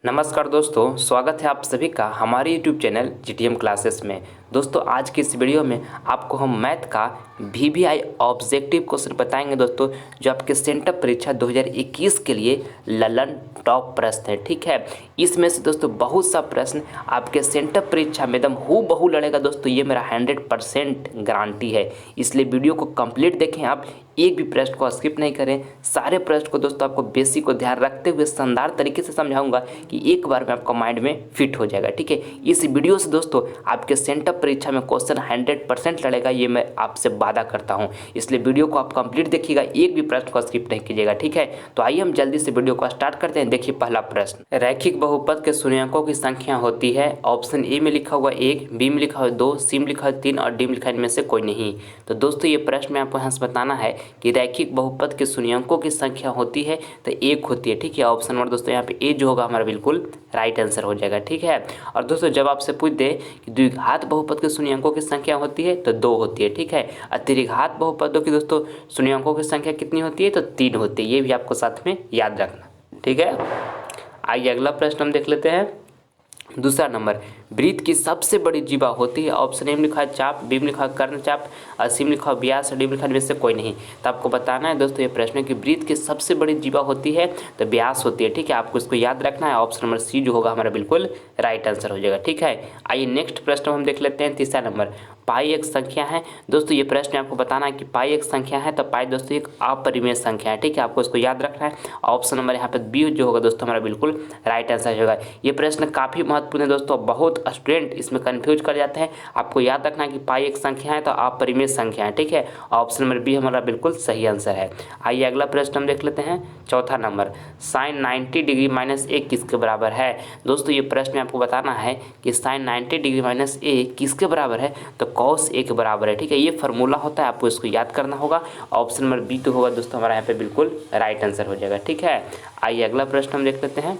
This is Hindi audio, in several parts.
नमस्कार दोस्तों, स्वागत है आप सभी का हमारे यूट्यूब चैनल जीटीएम क्लासेस में। दोस्तों आज की इस वीडियो में आपको हम मैथ का वीवीआई ऑब्जेक्टिव क्वेश्चन बताएंगे दोस्तों, जो आपके सेंटर परीक्षा 2021 के लिए ललन टॉप प्रश्न है। ठीक है, इसमें से दोस्तों बहुत सा प्रश्न आपके सेंटर परीक्षा में एकदम हूबहू लड़ेगा दोस्तों, ये मेरा 100% गारंटी है। इसलिए वीडियो को कंप्लीट देखें, आप एक भी प्रश्न को स्किप नहीं करें। सारे प्रश्न को दोस्तों आपको बेसिक को ध्यान रखते हुए शानदार तरीके से समझाऊंगा कि एक बार में आपका माइंड में फिट हो जाएगा। ठीक है, इस वीडियो से दोस्तों आपके सेंटर परीक्षा में क्वेश्चन 100% लड़ेगा, ये मैं आपसे वादा करता हूं। इसलिए वीडियो को आप कंप्लीट देखिएगा, एक भी प्रश्न को स्किप नहीं कीजिएगा। ठीक है, तो आइए हम जल्दी से वीडियो को स्टार्ट करते हैं। देखिए पहला प्रश्न, रैखिक बहुपद के शून्यकों की संख्या होती है। ऑप्शन ए में लिखा हुआ 1, बी में लिखा हुआ 2, सी में लिखा हुआ 3 और डी में लिखा है इनमें से कोई नहीं। तो दोस्तों ये प्रश्न में आपको यहाँ से बताना है कि रैखिक बहुपद के शून्यकों की संख्या होती है तो 1 होती है। ठीक है, ऑप्शन नंबर दोस्तों यहाँ पे ए जो होगा हमारा बिल्कुल राइट आंसर हो जाएगा। ठीक है, और दोस्तों जब आपसे पूछ दे कि द्विघात बहुपद के शून्यकों की संख्या होती है तो 2 होती है। ठीक है, और त्रिघात बहुपदों की दोस्तों शून्यकों की संख्या कितनी होती है तो 3 होती है। ये भी आपको साथ में याद रखना। ठीक है, आइए अगला प्रश्न हम देख लेते हैं। दूसरा नंबर, वृत्त की सबसे बड़ी जीवा होती है। ऑप्शन ए में लिखा है चाप, बी में लिखा है कर्णचाप, और सी में लिखा है व्यास, और डी में लिखा है इनमें से कोई नहीं। तो आपको बताना है दोस्तों ये प्रश्न है कि वृत्त की सबसे बड़ी जीवा होती है तो व्यास होती है। ठीक है, आपको इसको याद रखना है। ऑप्शन नंबर सी जो होगा हमारा बिल्कुल राइट आंसर हो जाएगा। ठीक है, आइए नेक्स्ट प्रश्न हम देख लेते हैं। तीसरा नंबर, पाई एक संख्या है। दोस्तों ये प्रश्न आपको बताना है कि पाई एक संख्या है तो पाई दोस्तों एक अपरिमेय संख्या है। ठीक है, आपको इसको याद रखना है। ऑप्शन नंबर यहाँ पे बी जो होगा दोस्तों हमारा बिल्कुल राइट आंसर होगा। ये प्रश्न काफ़ी महत्वपूर्ण है दोस्तों, बहुत स्टूडेंट इसमें कंफ्यूज कर जाते हैं। आपको याद रखना है कि पाई एक संख्या है तो अपरिमेय संख्या है। ठीक है, ऑप्शन नंबर बी हमारा बिल्कुल सही आंसर है। आइए अगला प्रश्न हम देख लेते हैं। चौथा नंबर, साइन 90 डिग्री माइनस ए किसके बराबर है। दोस्तों ये प्रश्न आपको बताना है कि साइन 90 डिग्री माइनस ए किसके बराबर है तो कॉस ए के बराबर है। ठीक है, ये फार्मूला होता है, आपको इसको याद करना होगा। ऑप्शन नंबर बी तो होगा दोस्तों हमारा यहाँ पे बिल्कुल राइट आंसर हो जाएगा। ठीक है, आइए अगला प्रश्न हम देख लेते हैं।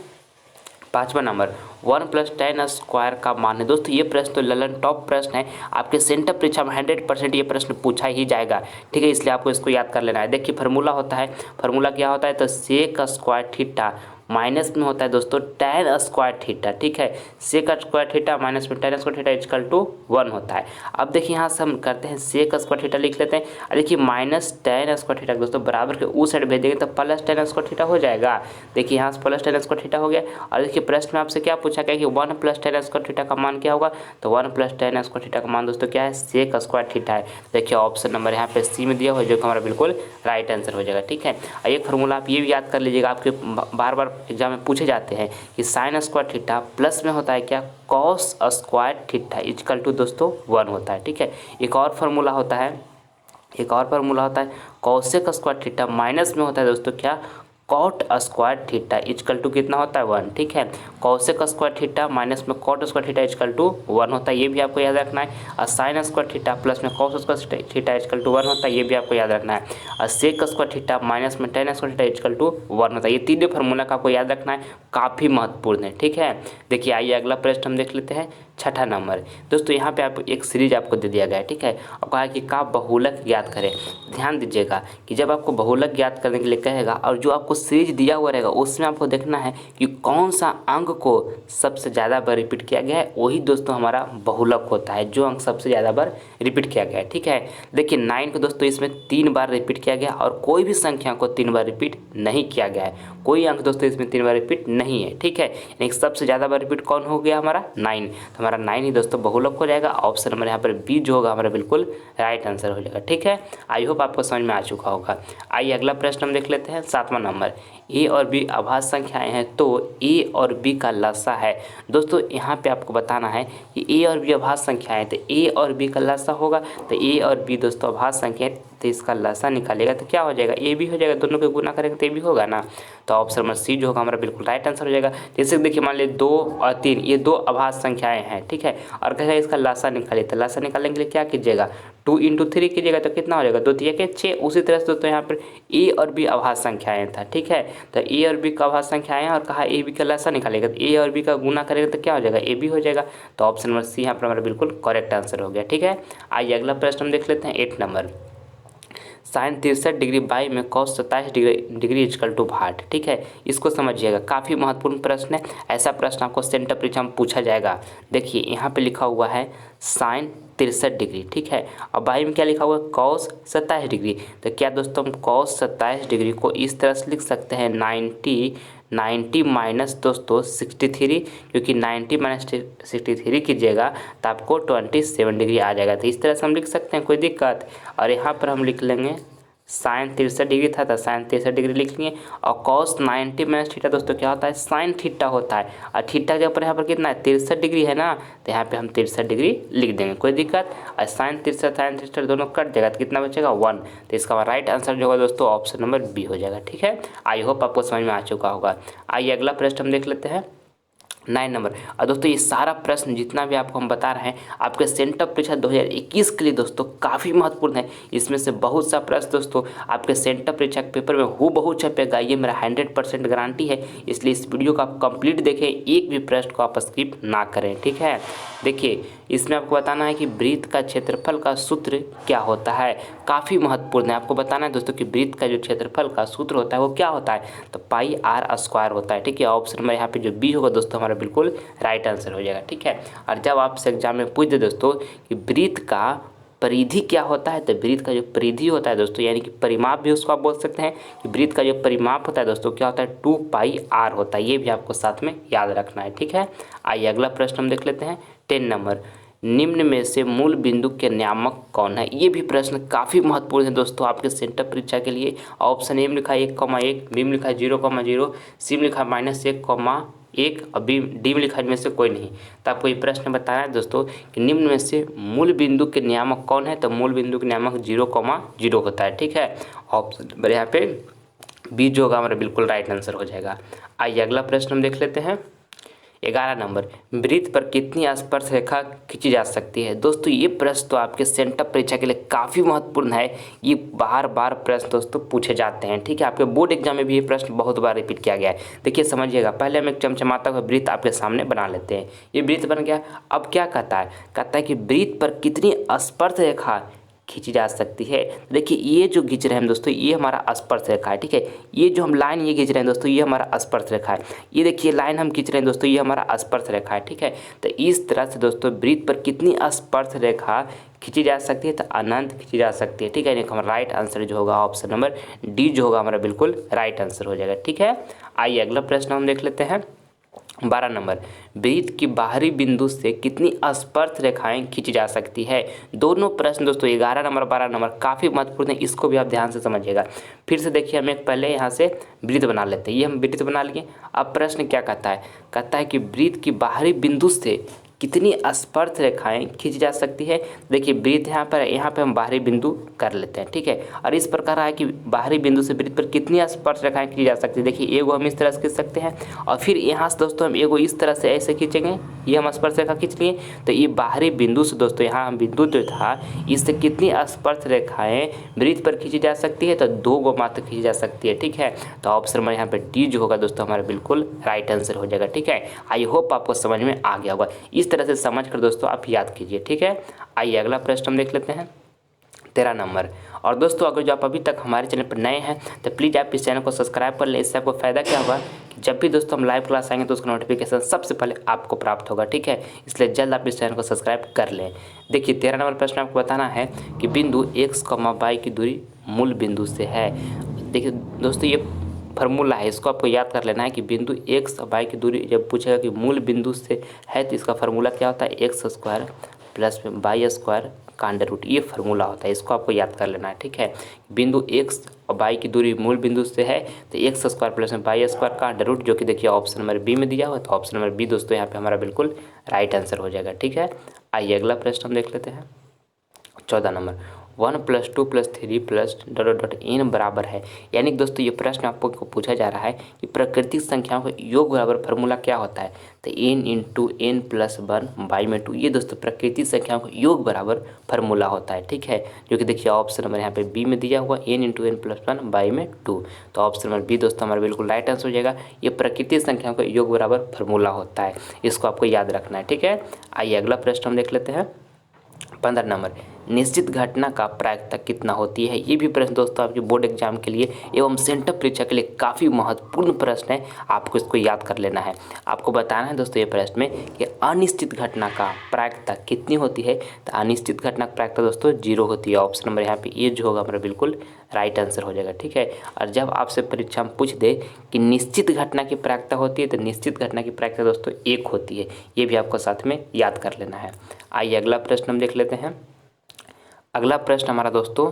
पाँचवा नंबर, 1 + tan स्क्वायर का मान है। दोस्तों ये प्रश्न तो ललन टॉप प्रश्न है, आपके सेंटर परीक्षा में 100% ये प्रश्न पूछा ही जाएगा। ठीक है, इसलिए आपको इसको याद कर लेना है। देखिए फार्मूला होता है, फार्मूला क्या होता है तो सेक स्क्वायर थीटा माइनस में होता है दोस्तों tan स्क्वायर थीटा। ठीक है, सेक स्क्वायर थीटा माइनस में tan square theta equal to 1 होता है। अब देखिए यहाँ से हम करते हैं सेक स्क्वायर थीटा लिख लेते हैं, और देखिए माइनस tan स्क्वायर थीटा दोस्तों बराबर के उस साइड भेजेंगे तो प्लस tan स्क्वायर थीटा हो जाएगा। देखिए यहाँ से प्लस tan स्क्वायर थीटा हो गया। और देखिए प्रश्न में आपसे क्या पूछा गया कि 1 + tan स्क्वायर थीटा का मान क्या होगा तो 1 + tan स्क्वायर थीटा का मान दोस्तों क्या है सेक स्क्वायर थीटा है। देखिए ऑप्शन नंबर यहाँ पे सी में दिया हुआ जो कि हमारा बिल्कुल राइट आंसर हो जाएगा। ठीक है, और एक फार्मूला आप ये भी याद कर लीजिएगा, आपके बार बार एग्जाम में पूछे जाते हैं कि साइन स्क्वायर थीटा प्लस में होता है क्या cos square theta equal to दोस्तों 1 होता है। ठीक है, एक और फार्मूला होता है, कॉसेक स्क्वायर थीटा माइनस में होता है दोस्तों क्या cot square theta equal to कितना होता है 1। ठीक है, कॉसेक स्क्वायर थीटा माइनस में cot square theta equal to 1 होता है, ये भी आपको याद रखना है। और साइन स्क्वायर थीटा प्लस में cos square theta equal to 1 होता है, ये भी आपको याद रखना है। और सेक स्क्वायर थीटा माइनस में tan square theta equal to 1 होता है। ये तीनों फार्मूला का आपको याद रखना है, काफ़ी महत्वपूर्ण है। ठीक है, देखिए आइए अगला प्रश्न हम देख लेते हैं। छठा नंबर, दोस्तों यहाँ पे आप एक सीरीज आपको दे दिया गया है। ठीक है, और कहा कि का बहुलक ज्ञात करें। ध्यान दीजिएगा कि जब आपको बहुलक ज्ञात करने के लिए कहेगा और जो आपको सीरीज दिया हुआ रहेगा उसमें आपको देखना है कि कौन सा अंक को सबसे ज़्यादा बार रिपीट किया गया है, वही दोस्तों हमारा बहुलक होता है, जो अंक सबसे ज़्यादा बार रिपीट किया गया है। ठीक है, देखिए 9 को दोस्तों इसमें 3 बार रिपीट किया गया और कोई भी संख्या को 3 बार रिपीट नहीं किया गया है, कोई अंक दोस्तों इसमें 3 बार रिपीट नहीं है। ठीक है, यानी सबसे ज़्यादा बार रिपीट कौन हो गया हमारा 9, तो हमारा 9 ही दोस्तों बहुलक हो जाएगा। ऑप्शन नंबर यहाँ पर बी जो होगा हमारा बिल्कुल राइट आंसर हो जाएगा। ठीक है, आई होप आपको समझ में आ चुका होगा। आइए अगला प्रश्न हम देख लेते हैं। 7वां नंबर, ए और बी अभाज्य संख्याएं हैं तो ए और बी का लसा है। दोस्तों यहाँ पे आपको बताना है कि ए और बी अभाज्य संख्याएं हैं तो ए और बी का लसा होगा, तो ए और बी दोस्तों अभाज्य संख्या है तो इसका लसा निकालेगा तो क्या हो जाएगा ए भी हो जाएगा, दोनों को गुना करेंगे तो ए भी होगा ना। तो ऑप्शन नंबर सी जो होगा हमारा बिल्कुल राइट आंसर हो जाएगा। जैसे देखिए मान लीजिए 2 और 3 ये 2 अभाज्य संख्याएं हैं। ठीक है, और कहेगा इसका लसा निकालिए, तो लसा निकालने के लिए क्या कीजिएगा 2 × 3 कीजिएगा तो कितना हो जाएगा 2 × 3 = 6। उसी तरह से दोस्तों यहाँ पर ए और बी अभाज्य संख्याएं था। ठीक है, तो ए और बी का अभाज्य संख्याएं हैं और कहा ए बी का लसा निकालेगा, तो ए और बी का गुना करेगा तो क्या हो जाएगा ए बी हो जाएगा। तो ऑप्शन नंबर सी यहाँ पर हमारा बिल्कुल करेक्ट आंसर हो गया। ठीक है, आइए अगला प्रश्न हम देख लेते हैं। 8 नंबर, साइन 63 डिग्री बाई में कॉस 27 डिग्री इक्वल टू भाट। ठीक है, इसको समझिएगा, काफ़ी महत्वपूर्ण प्रश्न है। ऐसा प्रश्न आपको सेंटर परीक्षा में पूछा जाएगा। देखिए यहाँ पे लिखा हुआ है साइन 63 डिग्री, ठीक है, और बाई में क्या लिखा हुआ है कॉस 27 डिग्री। तो क्या दोस्तों हम कॉस 27 डिग्री को इस तरह से लिख सकते हैं 90 माइनस दोस्तों 63, क्योंकि 90 माइनस 63 कीजिएगा तो आपको 27 डिग्री आ जाएगा। तो इस तरह से हम लिख सकते हैं, कोई दिक्कत। और यहाँ पर हम लिख लेंगे साइन 63 डिग्री था तो साइन 63 डिग्री लिख लिए, और कॉस 90 माइनस थीटा दोस्तों क्या होता है साइन थीटा होता है, और थीटा के ऊपर यहाँ पर कितना है 63 डिग्री है ना, तो यहाँ पे हम 63 डिग्री लिख देंगे, कोई दिक्कत। और साइन 63 दोनों कट जाएगा तो कितना बचेगा 1। तो इसका राइट आंसर जो होगा दोस्तों ऑप्शन नंबर बी हो जाएगा। ठीक है, आई होप आपको समझ में आ चुका होगा। आइए अगला प्रश्न हम देख लेते हैं 9 नंबर। और दोस्तों ये सारा प्रश्न जितना भी आपको हम बता रहे हैं आपके सेंटर परीक्षा 2021 के लिए दोस्तों काफ़ी महत्वपूर्ण है। इसमें से बहुत सा प्रश्न दोस्तों आपके सेंटर परीक्षा के पेपर में हूबहू छपेगा, ये मेरा 100% गारंटी है। इसलिए इस वीडियो को आप कंप्लीट देखें, एक भी प्रश्न को आप स्किप ना करें। ठीक है, देखिए इसमें आपको बताना है कि वृत्त का क्षेत्रफल का सूत्र क्या होता है, काफ़ी महत्वपूर्ण है। आपको बताना है दोस्तों कि वृत्त का जो क्षेत्रफल का सूत्र होता है वो क्या होता है, तो पाई आर स्क्वायर होता है। ठीक है, ऑप्शन नंबर यहाँ पे जो बी होगा दोस्तों हमारा बिल्कुल राइट आंसर हो जाएगा। ठीक है, और जब आपसे एग्जाम में पूछ दे दोस्तों कि वृत्त का परिधि क्या होता है, तो वृत्त का जो परिधि होता है दोस्तों यानी कि परिमाप भी उसको आप बोल सकते हैं कि वृत्त का जो परिमाप होता है दोस्तों क्या होता है 2 पाई आर होता है। ये भी आपको साथ में याद रखना है। ठीक है, आइए अगला प्रश्न हम देख लेते हैं 10 नंबर। निम्न में से मूल बिंदु के नियामक कौन है। ये भी प्रश्न काफ़ी महत्वपूर्ण है दोस्तों आपके सेंटर परीक्षा के लिए। ऑप्शन ए में लिखा है 1,1, बी में लिखा है 0,0, सी में लिखा है -1,1 और बी डी में लिखा है इनमें से कोई नहीं। तो आपको ये प्रश्न बताना है दोस्तों कि निम्न में से मूल बिंदु के नियामक कौन है, तो मूल बिंदु के नियामक 0,0 होता है। ठीक है, ऑप्शन नंबर यहाँ पे बी जो होगा हमारा बिल्कुल राइट आंसर हो जाएगा। आइए अगला प्रश्न हम देख लेते हैं 11 नंबर। वृत्त पर कितनी स्पर्श रेखा खींची जा सकती है। दोस्तों ये प्रश्न तो आपके सेंटर परीक्षा के लिए काफ़ी महत्वपूर्ण है। ये बार बार प्रश्न दोस्तों पूछे जाते हैं। ठीक है, आपके बोर्ड एग्जाम में भी ये प्रश्न बहुत बार रिपीट किया गया है। देखिए समझिएगा, पहले हम एक चमचमाता हुआ वृत्त आपके सामने बना लेते हैं। ये वृत्त बन गया। अब क्या कहता है कि वृत्त पर कितनी स्पर्श रेखा खींची जा सकती है। देखिए ये जो खींच रहे हैं दोस्तों ये हमारा स्पर्श रेखा है। ठीक है, ये जो हम लाइन ये खींच रहे हैं दोस्तों ये हमारा स्पर्श रेखा है। ये देखिए लाइन हम खींच रहे हैं दोस्तों ये हमारा स्पर्श रेखा है। ठीक है, तो इस तरह से दोस्तों वृत्त पर कितनी स्पर्श रेखा खींची जा सकती है, तो अनंत खींची जा सकती है। ठीक है, हमारा राइट आंसर जो होगा ऑप्शन नंबर डी जो होगा हमारा बिल्कुल राइट आंसर हो जाएगा। ठीक है, आइए अगला प्रश्न हम देख लेते हैं 12 नंबर। वृत्त की बाहरी बिंदु से कितनी स्पर्श रेखाएं खींची जा सकती है। दोनों प्रश्न दोस्तों 11 नंबर 12 नंबर काफ़ी महत्वपूर्ण है, इसको भी आप ध्यान से समझिएगा। फिर से देखिए हम एक पहले यहाँ से वृत्त बना लेते हैं। ये हम वृत्त बना लिए। अब प्रश्न क्या कहता है कि वृत्त की बाहरी बिंदु से कितनी स्पर्श रेखाएं खींची जा सकती है। देखिए वृत्त यहाँ पे हम बाहरी बिंदु कर लेते हैं। ठीक है, और इस प्रकार है कि बाहरी बिंदु से वृत्त पर कितनी स्पर्श रेखाएं खींची जा सकती है। देखिए एगो हम इस तरह से खींच सकते हैं, और फिर यहाँ से दोस्तों हम एगो इस तरह से ऐसे खींचेंगे। ये हम स्पर्श रेखा खींच लिए। तो ये बाहरी बिंदु से दोस्तों यहाँ हम बिंदु जो था इससे कितनी स्पर्श रेखाएं वृत्त पर खींची जा सकती है, तो 2 गो मात्र खींची जा सकती है। ठीक है, तो ऑप्शन नंबर यहाँ पे डी जो होगा दोस्तों हमारा बिल्कुल राइट आंसर हो जाएगा। ठीक है, आई होप आपको समझ में आ गया होगा। इस तरह से समझ कर दोस्तों आप याद कीजिए। ठीक है, आइए अगला प्रश्न हम देख लेते हैं 13 नंबर। और दोस्तों अगर जो आप अभी तक हमारे चैनल पर नए हैं तो प्लीज़ आप इस चैनल को सब्सक्राइब कर लें। इससे आपको फ़ायदा क्या होगा कि जब भी दोस्तों हम लाइव क्लास आएंगे तो उसका नोटिफिकेशन सबसे पहले आपको प्राप्त होगा। ठीक है, इसलिए जल्द आप इस चैनल को सब्सक्राइब कर लें। देखिए 13 नंबर प्रश्न आपको बताना है कि बिंदु x, y की दूरी मूल बिंदु से है। देखिए दोस्तों ये फार्मूला है, इसको आपको याद कर लेना है कि बिंदु x और y की दूरी जब पूछेगा कि मूल बिंदु से है तो इसका फार्मूला क्या होता है x square plus y square का अंडर रूट, ये फार्मूला होता है। इसको आपको याद कर लेना है। ठीक है, बिंदु x और y की दूरी मूल बिंदु से है तो x square plus y square का अंडर रूट, जो कि देखिए ऑप्शन नंबर बी में दिया हुआ है। तो ऑप्शन नंबर बी दोस्तों यहाँ पे हमारा बिल्कुल राइट आंसर हो जाएगा। ठीक है, आइए अगला प्रश्न हम देख लेते हैं 14 नंबर। 1 + 2 + 3 + ... n बराबर है। यानी कि दोस्तों ये प्रश्न आपको पूछा जा रहा है कि प्राकृतिक संख्याओं का योग बराबर फार्मूला क्या होता है, तो n × n + 1/2। ये दोस्तों प्राकृतिक संख्याओं का योग बराबर फार्मूला होता है। ठीक है, जो कि देखिए ऑप्शन नंबर यहाँ पे बी में दिया हुआ n × n + 1/2। तो ऑप्शन नंबर बी दोस्तों हमारा बिल्कुल राइट आंसर हो जाएगा। ये प्राकृतिक संख्याओं का योग बराबर फार्मूला होता है, इसको आपको याद रखना है। ठीक है, आइए अगला प्रश्न हम देख लेते हैं 15 नंबर। निश्चित घटना का प्रायिकता कितना होती है। ये भी प्रश्न दोस्तों आपके बोर्ड एग्जाम के लिए एवं सेंटर परीक्षा के लिए काफ़ी महत्वपूर्ण प्रश्न है, आपको इसको याद कर लेना है। आपको बताना है दोस्तों ये प्रश्न में कि अनिश्चित घटना का प्रायिकता कितनी होती है। तो अनिश्चित घटना का प्रायिकता दोस्तों 0 होती है। ऑप्शन नंबर यहाँ पे ये जो होगा हमारा बिल्कुल राइट आंसर हो जाएगा, ठीक है। और जब आपसे परीक्षा में पूछ दे कि निश्चित घटना की प्रायिकता होती है, तो निश्चित घटना की प्रायिकता दोस्तों 1 होती है। ये भी आपको साथ में याद कर लेना है। आइए अगला प्रश्न हम देख लेते हैं। अगला प्रश्न हमारा दोस्तों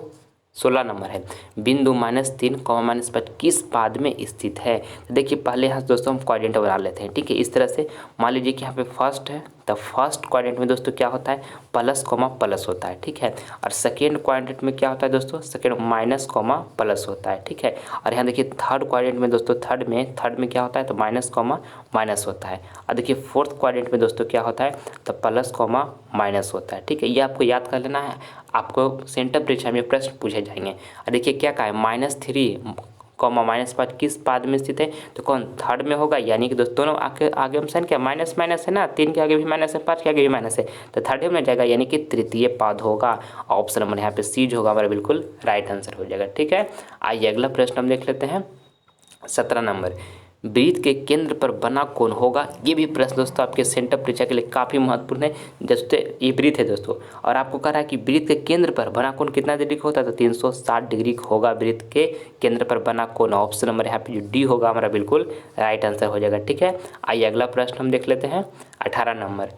16 नंबर है। बिंदु -3, -5 किस पाद में स्थित है। तो देखिए पहले यहाँ दोस्तों हम क्वाड्रेंट बना लेते हैं, ठीक है। इस तरह से मान लीजिए कि यहाँ पे फर्स्ट है, तो फर्स्ट क्वाड्रेंट में दोस्तों क्या होता है, प्लस कॉमा प्लस होता है, ठीक है। और सेकेंड क्वाड्रेंट में क्या होता है दोस्तों, सेकेंड माइनस कॉमा प्लस होता है, ठीक है। और यहाँ देखिए थर्ड क्वाड्रेंट में दोस्तों थर्ड में क्या होता है, तो माइनस कॉमा माइनस होता है। और देखिए फोर्थ क्वाड्रेंट में दोस्तों क्या होता है, तो प्लस कॉमा माइनस होता है, ठीक है। ये आपको याद कर लेना है, आपको सेंटर परीक्षा में प्रश्न पूछे जाएंगे। और देखिए क्या कहा है, -3, -5 किस पाद में स्थित है, तो कौन थर्ड में होगा, यानी कि दोस्तों दोनों आगे हम साइन क्या माइनस माइनस है ना, 3 के आगे भी माइनस है, 5 के आगे भी माइनस है, तो थर्ड में जाएगा, यानी कि तृतीय पाद होगा। ऑप्शन नंबर यहाँ पे सी जो होगा हमारा बिल्कुल राइट आंसर हो जाएगा, ठीक है। आइए अगला प्रश्न हम देख लेते हैं। 17 नंबर, वृत्त के केंद्र पर बना कोण होगा। ये भी प्रश्न दोस्तों आपके सेंटर परीक्षा के लिए काफ़ी महत्वपूर्ण है। दोस्तों ये वृत्त है दोस्तों, और आपको कह रहा है कि वृत्त के केंद्र पर बना कोण कितना डिग्री का होता है, तो 360 डिग्री होगा वृत्त के केंद्र पर बना कोण। ऑप्शन नंबर यहाँ पे जो डी होगा हमारा बिल्कुल राइट आंसर हो जाएगा, ठीक है। आइए अगला प्रश्न हम देख लेते हैं। 18 नंबर,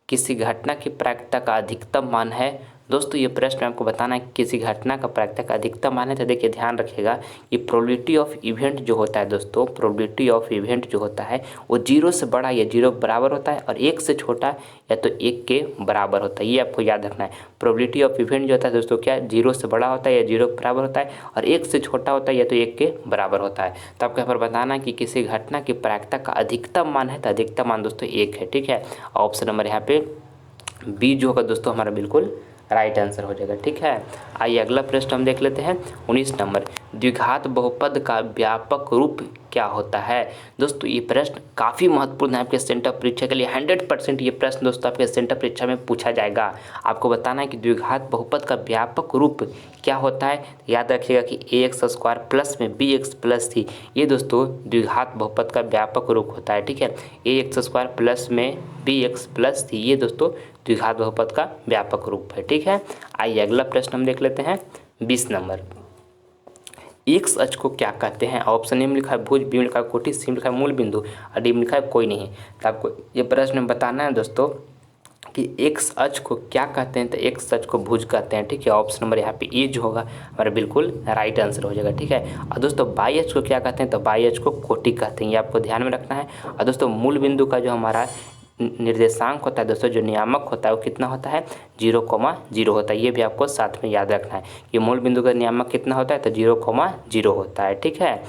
किसी घटना की प्रायिकता का अधिकतम मान है। दोस्तों ये प्रश्न आपको बताना है कि किसी घटना का प्रायिकता का अधिकतम मान है। तो देखिए ध्यान रखिएगा कि प्रोबेबिलिटी ऑफ इवेंट जो होता है दोस्तों, प्रोबेबिलिटी ऑफ इवेंट जो होता है वो 0 से बड़ा या 0 के बराबर होता है, और 1 से छोटा या तो 1 के बराबर होता है। ये आपको याद रखना है। प्रोबेबिलिटी ऑफ इवेंट जो होता है दोस्तों क्या 0 से बड़ा होता है या 0 के बराबर होता है, और 1 से छोटा होता है या तो 1 के बराबर होता है। तो आपको यहाँ पर बताना है कि किसी घटना की प्रायिकता का अधिकतम मान है, तो अधिकतम मान दोस्तों 1 है, ठीक है। ऑप्शन नंबर यहाँ पे बी जो होगा दोस्तों हमारा बिल्कुल राइट आंसर हो जाएगा, ठीक है। आइए अगला प्रश्न हम देख लेते हैं। 19 नंबर, द्विघात बहुपद का व्यापक रूप क्या होता है। दोस्तों ये प्रश्न काफ़ी महत्वपूर्ण है आपके सेंटर परीक्षा के लिए। 100% ये प्रश्न दोस्तों आपके सेंटर परीक्षा में पूछा जाएगा। आपको बताना है कि द्विघात बहुपद का व्यापक रूप क्या होता है। याद रखिएगा कि ax² प्लस में bx प्लस थी, ये दोस्तों द्विघात बहुपद का व्यापक रूप होता है, ठीक है। ax² प्लस में bx प्लस थी, ये दोस्तों द्विघात बहुपद का व्यापक रूप है, ठीक है। आइए अगला प्रश्न हम देख लेते हैं। 20 नंबर, एक्स अक्ष को क्या कहते हैं। ऑप्शन ए में लिखा है भुज, बी में लिखा है कोटि, सी में लिखा है मूल बिंदु, और डी में लिखा है कोई नहीं। तो आपको ये प्रश्न बताना है दोस्तों कि एक्स अक्ष को क्या कहते हैं। तो एक्स अक्ष को भुज कहते हैं, ठीक है। ऑप्शन नंबर यहाँ पे ए जो होगा हमारा बिल्कुल राइट आंसर हो जाएगा, ठीक है। और दोस्तों वाई अक्ष को क्या कहते हैं, तो वाई अक्ष को कोटि कहते हैं, ये आपको ध्यान में रखना है। और दोस्तों मूल बिंदु का जो हमारा निर्देशांक होता है दोस्तों, जो नियामक होता है वो कितना होता है, 0,0 होता है। ये भी आपको साथ में याद रखना है कि मूल बिंदु का नियामक कितना होता है, तो 0,0 होता है, ठीक है।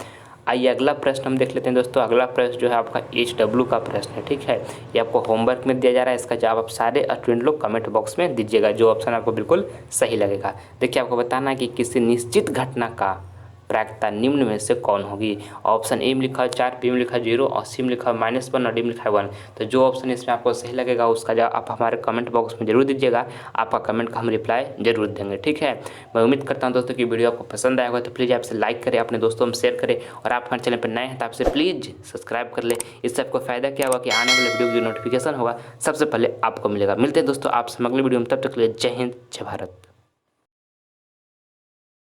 आइए अगला प्रश्न हम देख लेते हैं दोस्तों। अगला प्रश्न जो है आपका HW का प्रश्न है, ठीक है। ये आपको होमवर्क में दिया जा रहा है। इसका जवाब आप सारे स्टूडेंट लोग कमेंट बॉक्स में दीजिएगा, जो ऑप्शन आपको बिल्कुल सही लगेगा। देखिए आपको बताना है कि किसी निश्चित घटना का प्रायिकता निम्न में से कौन होगी। ऑप्शन ए में लिखा है 4, बी में लिखा है 0, और सी में लिखा है -1, और डी में लिखा है 1। तो जो ऑप्शन इसमें आपको सही लगेगा उसका जवाब आप हमारे कमेंट बॉक्स में जरूर दीजिएगा। आपका कमेंट का हम रिप्लाई जरूर देंगे, ठीक है। मैं उम्मीद करता हूं दोस्तों कि वीडियो आपको पसंद आया होगा, तो प्लीज़ आपसे लाइक करें, अपने दोस्तों में शेयर करें, और आप हमारे चैनल पर नए हैं तो आपसे प्लीज़ सब्सक्राइब कर ले। इससे आपको फायदा क्या होगा कि आने वाले वीडियो की जो नोटिफिकेशन होगा सबसे पहले आपको मिलेगा। मिलते हैं दोस्तों आपसे अगले वीडियो में, तब तक के लिए जय हिंद, जय भारत।